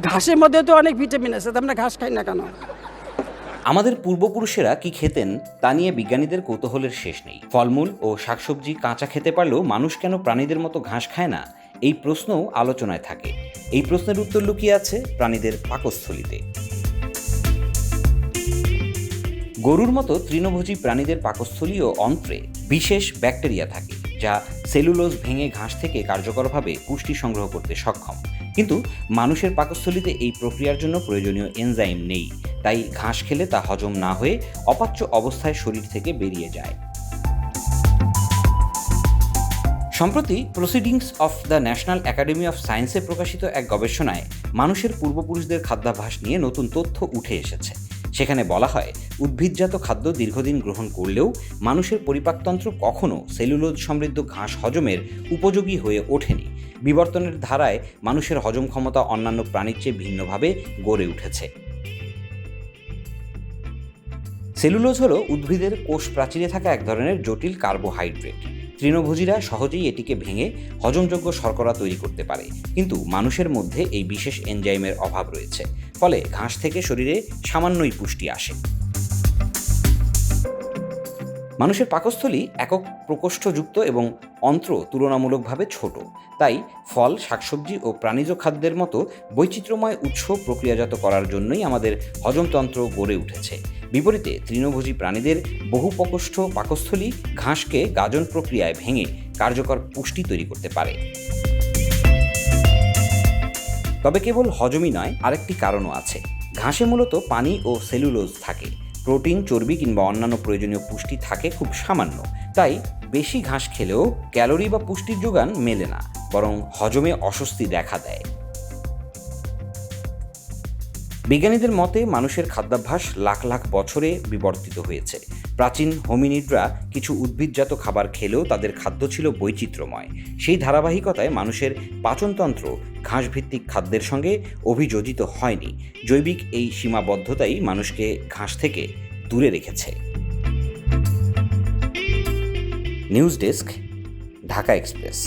ঘাসের মধ্যে তো অনেক ভিটামিন আছে, তো আমরা ঘাস খাই না কেন? আমাদের পূর্বপুরুষেরা কি খেতেন তা নিয়ে বিজ্ঞানীদের কৌতূহলের শেষ নেই। ফলমূল ও শাকসবজি কাঁচা খেতে পারলেও মানুষ কেন প্রাণীদের মতো ঘাস খায় না, এই প্রশ্নও আলোচনায় থাকে। এই প্রশ্নের উত্তর লুকিয়ে আছে প্রাণীদের পাকস্থলীতে। গরুর মতো তৃণভোজী প্রাণীদের পাকস্থলী ও অন্ত্রে বিশেষ ব্যাকটেরিয়া থাকে, যা সেলুলোজ ভেঙে ঘাস থেকে কার্যকরভাবে পুষ্টি সংগ্রহ করতে সক্ষম। কিন্তু মানুষের পাকস্থলীতে এই প্রক্রিয়ার জন্য প্রয়োজনীয় এনজাইম নেই, তাই ঘাস খেলে তা হজম না হয়ে অপাচ্য অবস্থায় শরীর থেকে বেরিয়ে যায়। সম্প্রতি proceedings of the national academy of সায়েন্সে প্রকাশিত এক গবেষণায় মানুষের পূর্বপুরুষদের খাদ্যাভ্যাস নিয়ে নতুন তথ্য উঠে এসেছে। সেখানে বলা হয়, উদ্ভিদজাত খাদ্য দীর্ঘদিন গ্রহণ করলেও মানুষের পরিপাকতন্ত্র কখনও সেলুলোজ সমৃদ্ধ ঘাস হজমের উপযোগী হয়ে ওঠেনি। বিবর্তনের ধারায় মানুষের হজম ক্ষমতা অন্যান্য প্রাণীর চেয়ে ভিন্নভাবে গড়ে উঠেছে। সেলুলোজ হলো উদ্ভিদের কোষ প্রাচীরে থাকা এক ধরনের জটিল কার্বোহাইড্রেট। তৃণভোজীরা সহজেই এটিকে ভেঙে হজমযোগ্য শর্করা তৈরি করতে পারে, কিন্তু মানুষের মধ্যে এই বিশেষ এনজাইমের অভাব রয়েছে। ফলে ঘাস থেকে শরীরে সামান্যই পুষ্টি আসে। মানুষের পাকস্থলী একক প্রকোষ্ঠযুক্ত এবং অন্ত্র তুলনামূলকভাবে ছোট। তাই ফল, শাকসবজি ও প্রাণীজ খাদ্যের মতো বৈচিত্র্যময় উৎস প্রক্রিয়াজাত করার জন্যই আমাদের হজমতন্ত্র গড়ে উঠেছে। বিপরীতে তৃণভোজী প্রাণীদের বহুপ্রকোষ্ঠ পাকস্থলী ঘাসকে গাজন প্রক্রিয়ায় ভেঙে কার্যকর পুষ্টি তৈরি করতে পারে। তবে কেবল হজমই নয়, আরেকটি কারণও আছে। ঘাসে মূলত পানি ও সেলুলোজ থাকে। প্রোটিন, চর্বি কিংবা অন্যান্য প্রয়োজনীয় পুষ্টি থাকে খুব সামান্য। তাই বেশি ঘাস খেলেও ক্যালোরি বা পুষ্টির যোগান মেলে না, বরং হজমে অস্বস্তি দেখা দেয়। বিজ্ঞানীদের মতে মানুষের খাদ্যাভ্যাস লাখ লাখ বছরে বিবর্তিত হয়েছে। প্রাচীন হোমিনিডরা কিছু উদ্ভিদজাত খাবার খেলেও তাদের খাদ্য ছিল বৈচিত্র্যময়। সেই ধারাবাহিকতায় মানুষের পাচনতন্ত্র ঘাসভিত্তিক খাদ্যের সঙ্গে অভিযোজিত হয়নি। জৈবিক এই সীমাবদ্ধতাই মানুষকে ঘাস থেকে দূরে রেখেছে। News desk, Dhaka express.